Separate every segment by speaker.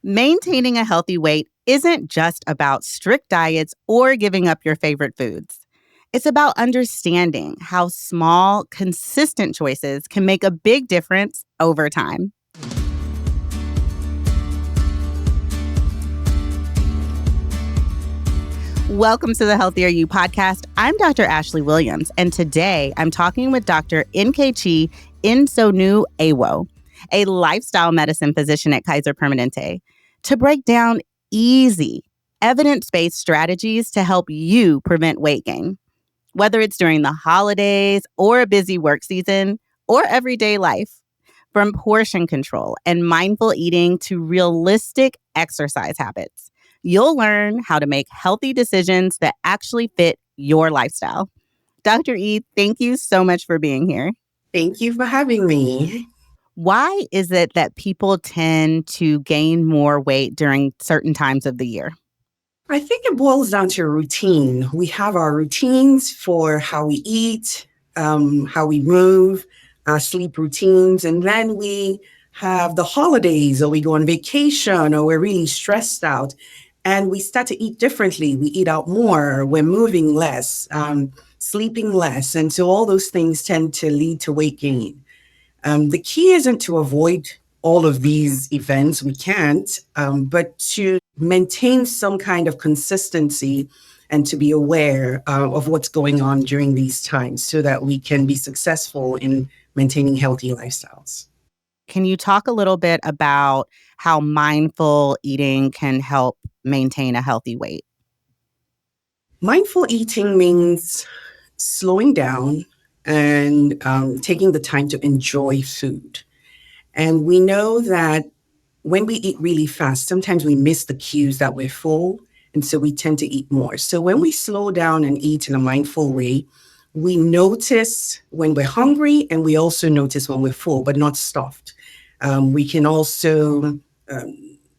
Speaker 1: Maintaining a healthy weight isn't just about strict diets or giving up your favorite foods. It's about understanding how small, consistent choices can make a big difference over time. Welcome to the Healthier You podcast. I'm Dr. Ashlee Williams, and today I'm talking with Dr. Nkechinyerem Eseonu-Ewoh, a lifestyle medicine physician at Kaiser Permanente, to break down easy, evidence-based strategies to help you prevent weight gain. Whether it's during the holidays or a busy work season or everyday life, from portion control and mindful eating to realistic exercise habits, you'll learn how to make healthy decisions that actually fit your lifestyle. Dr. E, thank you so much for being here.
Speaker 2: Thank you for having me.
Speaker 1: Why is it that people tend to gain more weight during certain times of the year?
Speaker 2: I think it boils down to a routine. We have our routines for how we eat, how we move, our sleep routines, and then we have the holidays, or we go on vacation, or we're really stressed out, and we start to eat differently. We eat out more, we're moving less, sleeping less, and so all those things tend to lead to weight gain. The key isn't to avoid all of these events, we can't, but to maintain some kind of consistency and to be aware of what's going on during these times so that we can be successful in maintaining healthy lifestyles.
Speaker 1: Can you talk a little bit about how mindful eating can help maintain a healthy weight?
Speaker 2: Mindful eating means slowing down and taking the time to enjoy food. And we know that when we eat really fast, sometimes we miss the cues that we're full, and so we tend to eat more. So when we slow down and eat in a mindful way, we notice when we're hungry, and we also notice when we're full, but not stuffed. We can also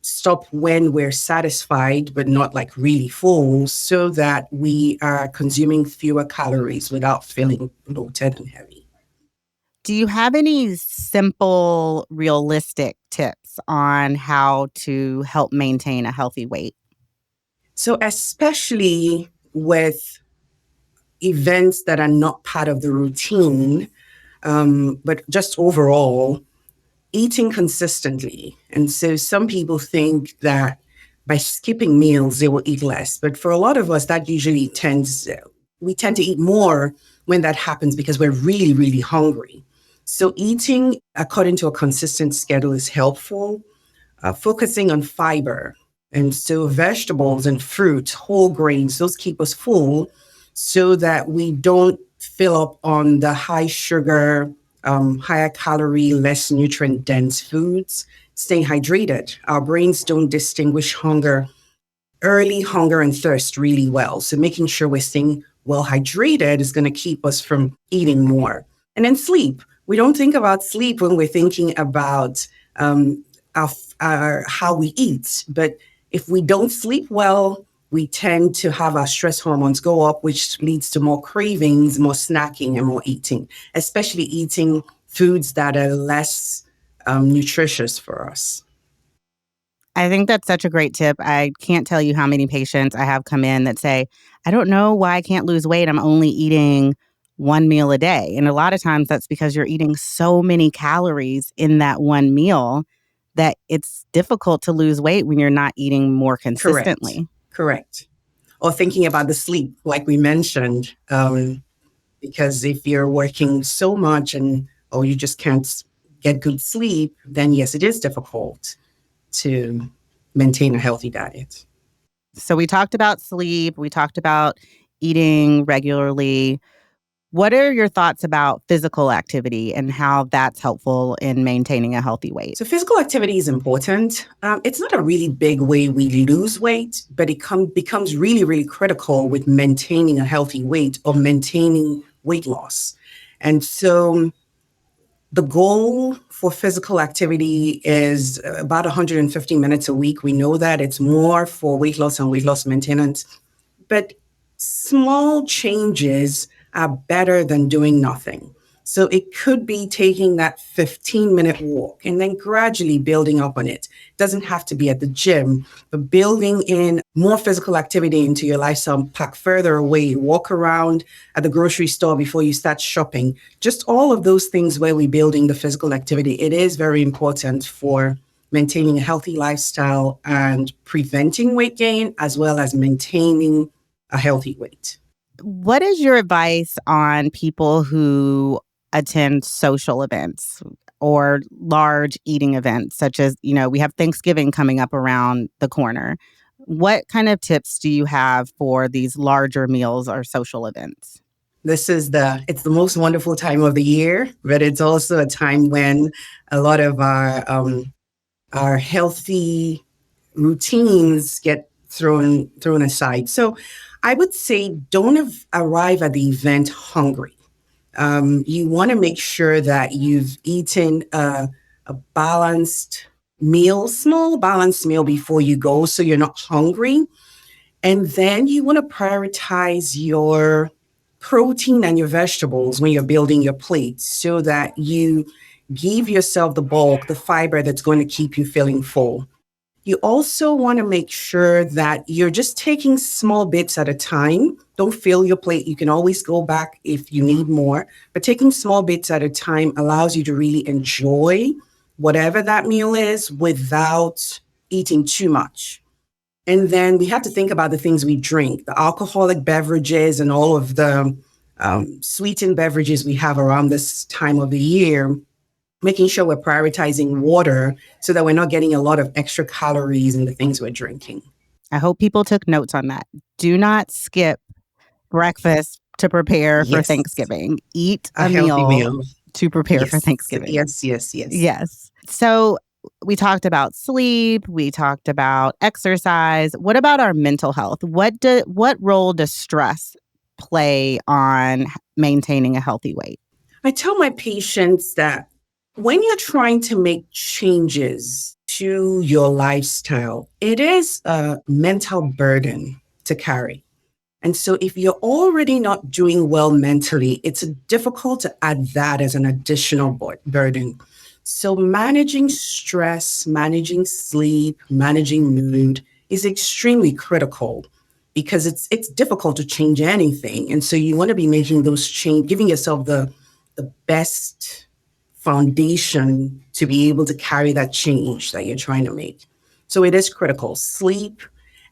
Speaker 2: stop when we're satisfied, but not like really full, so that we are consuming fewer calories without feeling bloated and heavy.
Speaker 1: Do you have any simple, realistic tips on how to help maintain a healthy weight?
Speaker 2: So especially with events that are not part of the routine, but just overall, eating consistently. And so some people think that by skipping meals, they will eat less. But for a lot of us, that usually we tend to eat more when that happens because we're really, really hungry. So eating according to a consistent schedule is helpful. Focusing on fiber. And so vegetables and fruits, whole grains, those keep us full so that we don't fill up on the high sugar, higher calorie, less nutrient dense foods. Staying hydrated. Our brains don't distinguish early hunger and thirst really well. So making sure we're staying well hydrated is going to keep us from eating more. And then sleep. We don't think about sleep when we're thinking about how we eat. But if we don't sleep well, we tend to have our stress hormones go up, which leads to more cravings, more snacking, and more eating, especially eating foods that are less nutritious for us.
Speaker 1: I think that's such a great tip. I can't tell you how many patients I have come in that say, I don't know why I can't lose weight. I'm only eating one meal a day. And a lot of times that's because you're eating so many calories in that one meal that it's difficult to lose weight when you're not eating more consistently.
Speaker 2: Correct. Or thinking about the sleep, like we mentioned, because if you're working so much or you just can't get good sleep, then yes, it is difficult to maintain a healthy diet.
Speaker 1: So we talked about sleep. We talked about eating regularly. What are your thoughts about physical activity and how that's helpful in maintaining a healthy weight?
Speaker 2: So physical activity is important. It's not a really big way we lose weight, but it becomes really, really critical with maintaining a healthy weight or maintaining weight loss. And so the goal for physical activity is about 150 minutes a week. We know that it's more for weight loss and weight loss maintenance, but small changes are better than doing nothing. So it could be taking that 15-minute walk and then gradually building up on it. It doesn't have to be at the gym, but building in more physical activity into your lifestyle, pack further away, walk around at the grocery store before you start shopping. Just all of those things where we're building the physical activity. It is very important for maintaining a healthy lifestyle and preventing weight gain, as well as maintaining a healthy weight.
Speaker 1: What is your advice on people who attend social events or large eating events, such as, we have Thanksgiving coming up around the corner? What kind of tips do you have for these larger meals or social events?
Speaker 2: It's the most wonderful time of the year, but it's also a time when a lot of our healthy routines get thrown aside. So I would say don't arrive at the event hungry. You want to make sure that you've eaten a balanced meal, small balanced meal before you go, so you're not hungry. And then you want to prioritize your protein and your vegetables when you're building your plate so that you give yourself the bulk, the fiber that's going to keep you feeling full. You also want to make sure that you're just taking small bits at a time. Don't fill your plate. You can always go back if you need more, but taking small bits at a time allows you to really enjoy whatever that meal is without eating too much. And then we have to think about the things we drink, the alcoholic beverages and all of the sweetened beverages we have around this time of the year, making sure we're prioritizing water so that we're not getting a lot of extra calories in the things we're drinking.
Speaker 1: I hope people took notes on that. Do not skip breakfast to prepare for Thanksgiving. Eat a
Speaker 2: healthy
Speaker 1: meal to prepare for Thanksgiving.
Speaker 2: Yes.
Speaker 1: So we talked about sleep. We talked about exercise. What about our mental health? What role does stress play on maintaining a healthy weight?
Speaker 2: I tell my patients that when you're trying to make changes to your lifestyle, it is a mental burden to carry. And so if you're already not doing well mentally, it's difficult to add that as an additional burden. So managing stress, managing sleep, managing mood is extremely critical because it's difficult to change anything. And so you want to be making those change, giving yourself the best foundation to be able to carry that change that you're trying to make. So it is critical. Sleep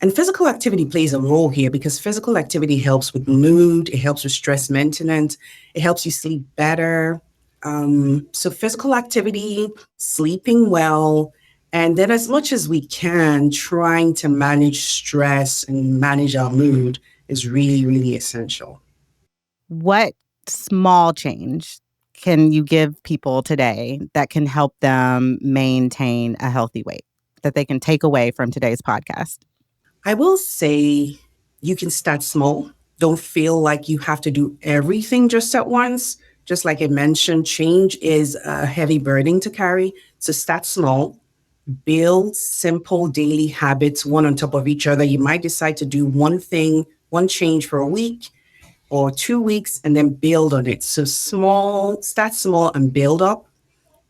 Speaker 2: and physical activity plays a role here because physical activity helps with mood, it helps with stress maintenance, it helps you sleep better. So physical activity, sleeping well, and then as much as we can, trying to manage stress and manage our mood is really, really essential.
Speaker 1: What small change can you give people today that can help them maintain a healthy weight that they can take away from today's podcast?
Speaker 2: I will say you can start small. Don't feel like you have to do everything just at once. Just like I mentioned, change is a heavy burden to carry. So start small, build simple daily habits, one on top of each other. You might decide to do one thing, one change for a week or 2 weeks, and then build on it. So start small and build up.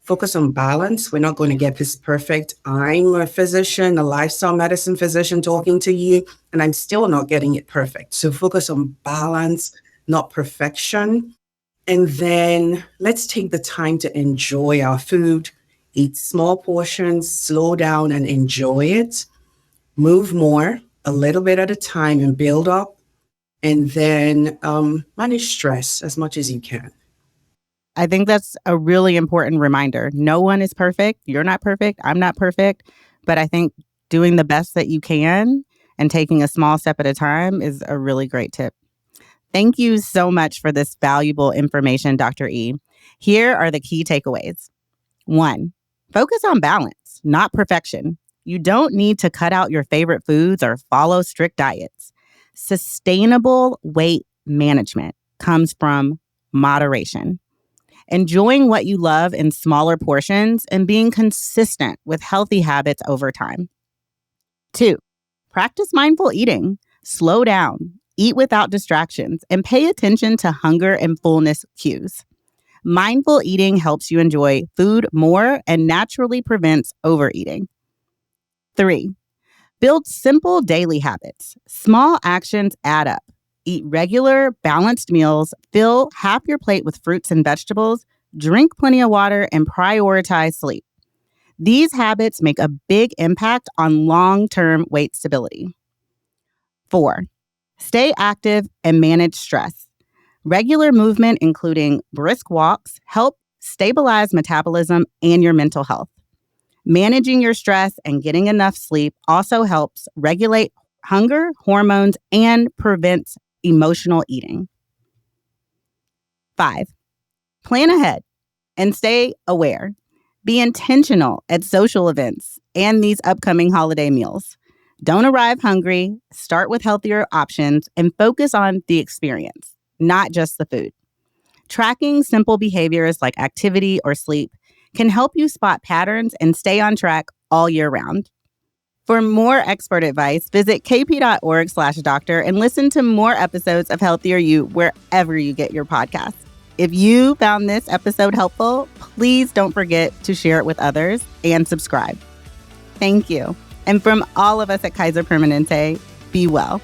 Speaker 2: Focus on balance. We're not going to get this perfect. I'm a physician, a lifestyle medicine physician talking to you, and I'm still not getting it perfect. So focus on balance, not perfection. And then let's take the time to enjoy our food, eat small portions, slow down and enjoy it. Move more, a little bit at a time and build up. And then manage stress as much as you can.
Speaker 1: I think that's a really important reminder. No one is perfect. You're not perfect. I'm not perfect. But I think doing the best that you can and taking a small step at a time is a really great tip. Thank you so much for this valuable information, Dr. E. Here are the key takeaways. 1, focus on balance, not perfection. You don't need to cut out your favorite foods or follow strict diets. Sustainable weight management comes from moderation. Enjoying what you love in smaller portions and being consistent with healthy habits over time. 2, practice mindful eating. Slow down, eat without distractions, and pay attention to hunger and fullness cues. Mindful eating helps you enjoy food more and naturally prevents overeating. 3, build simple daily habits. Small actions add up. Eat regular, balanced meals, fill half your plate with fruits and vegetables, drink plenty of water, and prioritize sleep. These habits make a big impact on long-term weight stability. 4, stay active and manage stress. Regular movement, including brisk walks, help stabilize metabolism and your mental health. Managing your stress and getting enough sleep also helps regulate hunger, hormones, and prevents emotional eating. 5, plan ahead and stay aware. Be intentional at social events and these upcoming holiday meals. Don't arrive hungry, start with healthier options, and focus on the experience, not just the food. Tracking simple behaviors like activity or sleep can help you spot patterns and stay on track all year round. For more expert advice, visit kp.org/doctor and listen to more episodes of Healthier You wherever you get your podcasts. If you found this episode helpful, please don't forget to share it with others and subscribe. Thank you. And from all of us at Kaiser Permanente, be well.